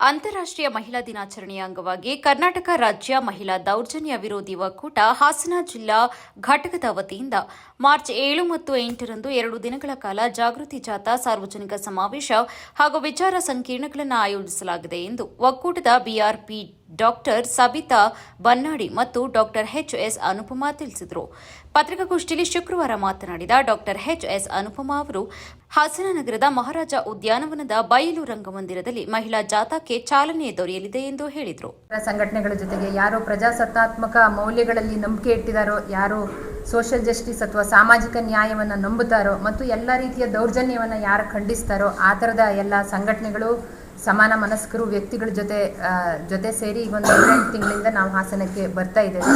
ಅಂತಾರಾಷ್ಟ್ರೀಯ ಮಹಿಳಾ ದಿನಾಚರಣೆಯ ಅಂಗವಾಗಿ ಕರ್ನಾಟಕ ರಾಜ್ಯ ಮಹಿಳಾ ದೌರ್ಜನ್ಯ ವಿರೋಧಿ ಒಕ್ಕೂಟ ಹಾಸನ ಜಿಲ್ಲಾ ಘಟಕದ ವತಿಯಿಂದ ಮಾರ್ಚ್ 7 ಮತ್ತು 8ರಂದು 2 ದಿನಗಳ ಕಾಲ ಜಾಗೃತಿ ಜಾಥಾ, ಸಾರ್ವಜನಿಕ ಸಮಾವೇಶ ಹಾಗೂ ವಿಚಾರ ಸಂಕಿರಣಗಳನ್ನು ಆಯೋಜಿಸಲಾಗಿದೆ ಎಂದು ಒಕ್ಕೂಟದ ಬಿಆರ್ಪಿ ಡಾಕ್ಟರ್ ಸಬಿತಾ ಬನ್ನಾಡಿ ಮತ್ತು ಡಾಕ್ಟರ್ ಎಚ್ಎಸ್ ಅನುಪಮಾ ತಿಳಿಸಿದರು. ಪತ್ರಿಕಾಗೋಷ್ಠಿಯಲ್ಲಿ ಶುಕ್ರವಾರ ಮಾತನಾಡಿದ ಡಾಕ್ಟರ್ ಎಚ್ಎಸ್ ಅನುಪಮಾ ಅವರು ಹಾಸನ ನಗರದ ಮಹಾರಾಜ ಉದ್ಯಾನವನದ ಬಯಲು ರಂಗಮಂದಿರದಲ್ಲಿ ಮಹಿಳಾ ಜಾಥಾಕ್ಕೆ ಚಾಲನೆ ದೊರೆಯಲಿದೆ ಎಂದು ಹೇಳಿದರು. ಸಂಘಟನೆಗಳ ಜೊತೆಗೆ ಯಾರು ಪ್ರಜಾಸತ್ತಾತ್ಮಕ ಮೌಲ್ಯಗಳಲ್ಲಿ ನಂಬಿಕೆ ಇಟ್ಟಿದ್ದಾರೋ, ಯಾರು ಸೋಷಿಯಲ್ ಜಸ್ಟಿಸ್ ಅಥವಾ ಸಾಮಾಜಿಕ ನ್ಯಾಯವನ್ನು ನಂಬುತ್ತಾರೋ ಮತ್ತು ಎಲ್ಲ ರೀತಿಯ ದೌರ್ಜನ್ಯವನ್ನು ಯಾರು ಖಂಡಿಸ್ತಾರೋ ಆ ಥರದ ಎಲ್ಲ ಸಂಘಟನೆಗಳು, ಸಮಾನ ಮನಸ್ಕರು ವ್ಯಕ್ತಿಗಳ ಜೊತೆ ಸೇರಿ ಈಗ ಒಂದು 8 ತಿಂಗಳಿಂದ ನಾವು ಹಾಸನಕ್ಕೆ ಬರ್ತಾ ಇದ್ದೇವೆ.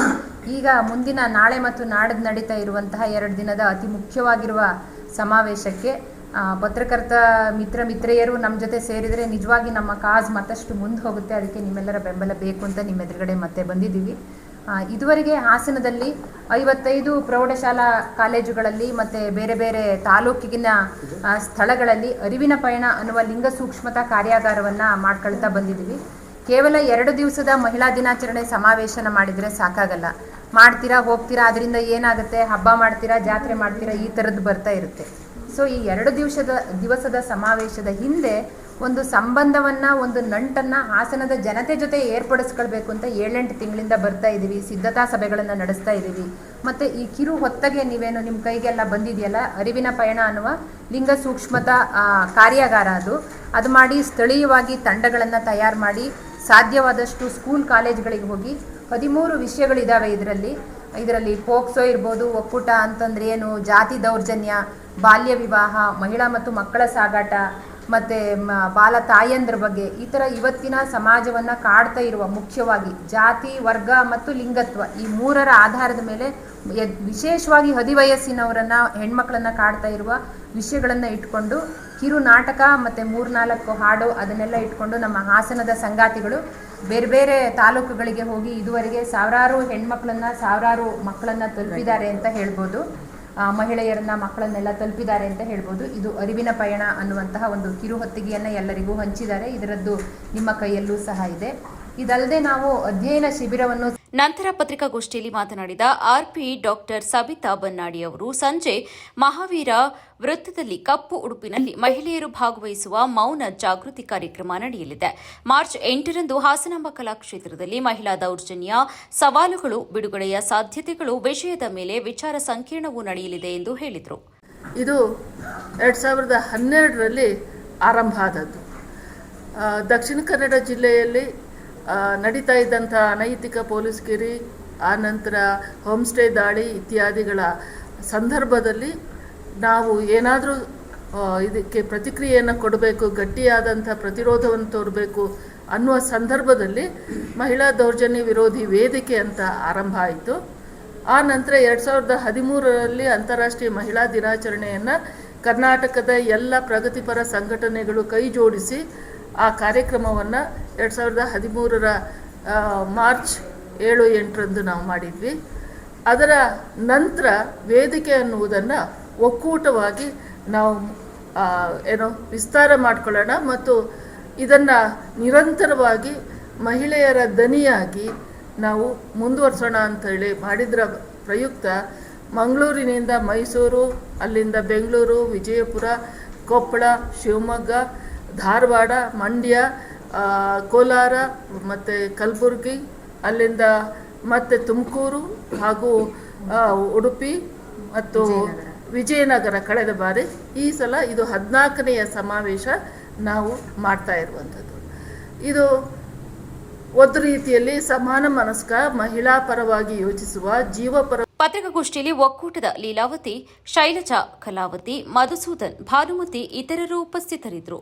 ಈಗ ಮುಂದಿನ ನಾಳೆ ಮತ್ತು ನಾಡಿದ್ದು ನಡೀತಾ ಇರುವಂತಹ 2 ದಿನದ ಅತಿ ಮುಖ್ಯವಾಗಿರುವ ಸಮಾವೇಶಕ್ಕೆ ಪತ್ರಕರ್ತ ಮಿತ್ರೆಯರು ನಮ್ಮ ಜೊತೆ ಸೇರಿದರೆ ನಿಜವಾಗಿ ನಮ್ಮ ಕಾಸ್ ಮತ್ತಷ್ಟು ಮುಂದೆ ಹೋಗುತ್ತೆ. ಅದಕ್ಕೆ ನಿಮ್ಮೆಲ್ಲರ ಬೆಂಬಲ ಬೇಕು ಅಂತ ನಿಮ್ಮ ಎದುರುಗಡೆ ಮತ್ತೆ ಬಂದಿದ್ದೀವಿ. ಇದುವರೆಗೆ ಹಾಸನದಲ್ಲಿ 55 ಪ್ರೌಢಶಾಲಾ ಕಾಲೇಜುಗಳಲ್ಲಿ ಮತ್ತು ಬೇರೆ ಬೇರೆ ತಾಲೂಕಿನ ಸ್ಥಳಗಳಲ್ಲಿ ಅರಿವಿನ ಪಯಣ ಅನ್ನುವ ಲಿಂಗ ಸೂಕ್ಷ್ಮತಾ ಕಾರ್ಯಾಗಾರವನ್ನು ಮಾಡ್ಕೊಳ್ತಾ ಬಂದಿದ್ದೀವಿ. ಕೇವಲ 2 ದಿವಸದ ಮಹಿಳಾ ದಿನಾಚರಣೆ ಸಮಾವೇಶನ ಮಾಡಿದರೆ ಸಾಕಾಗಲ್ಲ. ಮಾಡ್ತೀರಾ, ಹೋಗ್ತೀರಾ, ಅದರಿಂದ ಏನಾಗುತ್ತೆ, ಹಬ್ಬ ಮಾಡ್ತೀರಾ, ಜಾತ್ರೆ ಮಾಡ್ತೀರಾ, ಈ ಥರದ್ದು ಬರ್ತಾ ಇರುತ್ತೆ. ಸೊ ಈ 2 ದಿವಸದ ಸಮಾವೇಶದ ಹಿಂದೆ ಒಂದು ಸಂಬಂಧವನ್ನು, ಒಂದು ನಂಟನ್ನು ಹಾಸನದ ಜನತೆ ಜೊತೆ ಏರ್ಪಡಿಸ್ಕೊಳ್ಬೇಕು ಅಂತ 7-8 ತಿಂಗಳಿಂದ ಬರ್ತಾ ಇದ್ದೀವಿ. ಸಿದ್ಧತಾ ಸಭೆಗಳನ್ನು ನಡೆಸ್ತಾ ಇದ್ದೀವಿ. ಮತ್ತು ಈ ಕಿರು ಹೊತ್ತಗೆ ನೀವೇನು ನಿಮ್ಮ ಕೈಗೆಲ್ಲ ಬಂದಿದೆಯಲ್ಲ, ಅರಿವಿನ ಪಯಣ ಅನ್ನುವ ಲಿಂಗ ಸೂಕ್ಷ್ಮತಾ ಕಾರ್ಯಾಗಾರ, ಅದು ಮಾಡಿ ಸ್ಥಳೀಯವಾಗಿ ತಂಡಗಳನ್ನು ತಯಾರು ಮಾಡಿ ಸಾಧ್ಯವಾದಷ್ಟು ಸ್ಕೂಲ್ ಕಾಲೇಜ್ಗಳಿಗೆ ಹೋಗಿ 13 ವಿಷಯಗಳಿದ್ದಾವೆ. ಇದರಲ್ಲಿ ಪೋಕ್ಸೋ ಇರ್ಬೋದು, ಒಕ್ಕೂಟ ಅಂತಂದ್ರೆ ಏನು, ಜಾತಿ ದೌರ್ಜನ್ಯ, ಬಾಲ್ಯ ವಿವಾಹ, ಮಹಿಳಾ ಮತ್ತು ಮಕ್ಕಳ ಸಾಗಾಟ, ಮತ್ತು ಬಾಲ ತಾಯಂದ್ರ ಬಗ್ಗೆ, ಈ ಥರ ಇವತ್ತಿನ ಸಮಾಜವನ್ನು ಕಾಡ್ತಾ ಇರುವ ಮುಖ್ಯವಾಗಿ ಜಾತಿ, ವರ್ಗ ಮತ್ತು ಲಿಂಗತ್ವ ಈ 3ರ ಆಧಾರದ ಮೇಲೆ ವಿಶೇಷವಾಗಿ ಹದಿವಯಸ್ಸಿನವರನ್ನು, ಹೆಣ್ಮಕ್ಳನ್ನು ಕಾಡ್ತಾ ಇರುವ ವಿಷಯಗಳನ್ನು ಇಟ್ಕೊಂಡು ಕಿರು ನಾಟಕ ಮತ್ತು 3-4 ಹಾಡು ಅದನ್ನೆಲ್ಲ ಇಟ್ಕೊಂಡು ನಮ್ಮ ಹಾಸನದ ಸಂಗಾತಿಗಳು ಬೇರೆ ಬೇರೆ ತಾಲೂಕುಗಳಿಗೆ ಹೋಗಿ ಇದುವರೆಗೆ ಸಾವಿರಾರು ಹೆಣ್ಮಕ್ಳನ್ನು, ಸಾವಿರಾರು ಮಕ್ಕಳನ್ನು ತಲುಪಿದ್ದಾರೆ ಅಂತ ಹೇಳ್ಬೋದು. ಮಹಿಳೆಯರನ್ನ, ಮಕ್ಕಳನ್ನೆಲ್ಲ ತಲುಪಿದ್ದಾರೆ ಅಂತ ಹೇಳ್ಬೋದು. ಇದು ಅರಿವಿನ ಪಯಣ ಅನ್ನುವಂತಹ ಒಂದು ಕಿರು ಹೊತ್ತಿಗೆಯನ್ನು ಎಲ್ಲರಿಗೂ ಹಂಚಿದ್ದಾರೆ. ಇದರದ್ದು ನಿಮ್ಮ ಕೈಯಲ್ಲೂ ಸಹ ಇದೆ. ಇದಲ್ಲದೆ ನಾವು ಅಧ್ಯಯನ ಶಿಬಿರವನ್ನು ನಂತರ ಪತ್ರಿಕಾಗೋಷ್ಠಿಯಲ್ಲಿ ಮಾತನಾಡಿದ ಆರ್ಪಿ ಡಾಕ್ಟರ್ ಸಬಿತಾ ಬನ್ನಾಡಿ ಅವರು ಸಂಜೆ ಮಹಾವೀರ ವೃತ್ತದಲ್ಲಿ ಕಪ್ಪು ಉಡುಪಿನಲ್ಲಿ ಮಹಿಳೆಯರು ಭಾಗವಹಿಸುವ ಮೌನ ಜಾಗೃತಿ ಕಾರ್ಯಕ್ರಮ ನಡೆಯಲಿದೆ. ಮಾರ್ಚ್ 8ರಂದು ಹಾಸನಾಂಬ ಕಲಾಕ್ಷೇತ್ರದಲ್ಲಿ ಮಹಿಳಾ ದೌರ್ಜನ್ಯ ಸವಾಲುಗಳು, ಬಿಡುಗಡೆಯ ಸಾಧ್ಯತೆಗಳು ವಿಷಯದ ಮೇಲೆ ವಿಚಾರ ಸಂಕಿರಣವೂ ನಡೆಯಲಿದೆ ಎಂದು ಹೇಳಿದರು. ಇದು 2012ರಲ್ಲಿ ಆರಂಭ ಆದದ್ದು. ದಕ್ಷಿಣ ಕನ್ನಡ ಜಿಲ್ಲೆಯಲ್ಲಿ ನಡೀತಾ ಇದ್ದಂಥ ಅನೈತಿಕ ಪೊಲೀಸ್ಗಿರಿ, ಆನಂತರ ಹೋಮ್ಸ್ಟೇ ದಾಳಿ ಇತ್ಯಾದಿಗಳ ಸಂದರ್ಭದಲ್ಲಿ ನಾವು ಏನಾದರೂ ಇದಕ್ಕೆ ಪ್ರತಿಕ್ರಿಯೆಯನ್ನು ಕೊಡಬೇಕು, ಗಟ್ಟಿಯಾದಂಥ ಪ್ರತಿರೋಧವನ್ನು ತೋರಬೇಕು ಅನ್ನುವ ಸಂದರ್ಭದಲ್ಲಿ ಮಹಿಳಾ ದೌರ್ಜನ್ಯ ವಿರೋಧಿ ವೇದಿಕೆ ಅಂತ ಆರಂಭ ಆಯಿತು. ಆ ನಂತರ 2013ರಲ್ಲಿ ಅಂತಾರಾಷ್ಟ್ರೀಯ ಮಹಿಳಾ ದಿನಾಚರಣೆಯನ್ನು ಕರ್ನಾಟಕದ ಎಲ್ಲ ಪ್ರಗತಿಪರ ಸಂಘಟನೆಗಳು ಕೈ ಜೋಡಿಸಿ ಆ ಕಾರ್ಯಕ್ರಮವನ್ನು 2013ರ ಮಾರ್ಚ್ 7-8ರಂದು ನಾವು ಮಾಡಿದ್ವಿ. ಅದರ ನಂತರ ವೇದಿಕೆ ಅನ್ನುವುದನ್ನು ಒಕ್ಕೂಟವಾಗಿ ನಾವು ವಿಸ್ತಾರ ಮಾಡಿಕೊಳ್ಳೋಣ ಮತ್ತು ಇದನ್ನು ನಿರಂತರವಾಗಿ ಮಹಿಳೆಯರ ದನಿಯಾಗಿ ನಾವು ಮುಂದುವರಿಸೋಣ ಅಂತೇಳಿ ಮಾಡಿದ್ರ ಪ್ರಯುಕ್ತ ಮಂಗಳೂರಿನಿಂದ ಮೈಸೂರು, ಅಲ್ಲಿಂದ ಬೆಂಗಳೂರು, ವಿಜಯಪುರ, ಕೊಪ್ಪಳ, ಶಿವಮೊಗ್ಗ, ಧಾರವಾಡ, ಮಂಡ್ಯ, ಕೋಲಾರ ಮತ್ತು ಕಲಬುರಗಿ, ಅಲ್ಲಿಂದ ಮತ್ತು ತುಮಕೂರು ಹಾಗೂ ಉಡುಪಿ ಮತ್ತು ವಿಜಯನಗರ ಕಳೆದ ಬಾರಿ. ಈ ಸಲ ಇದು 14ನೆಯ ಸಮಾವೇಶ ನಾವು ಮಾಡ್ತಾ ಇರುವಂಥದ್ದು. ಇದು ಒಂದು ರೀತಿಯಲ್ಲಿ ಸಮಾನ ಮನಸ್ಕ, ಮಹಿಳಾ ಪರವಾಗಿ ಯೋಚಿಸುವ, ಜೀವಪರ. ಪತ್ರಿಕಾಗೋಷ್ಠಿಯಲ್ಲಿ ಒಕ್ಕೂಟದ ಲೀಲಾವತಿ, ಶೈಲಜಾ, ಕಲಾವತಿ, ಮಧುಸೂದನ್, ಭಾನುಮತಿ ಇತರರು ಉಪಸ್ಥಿತರಿದ್ದರು.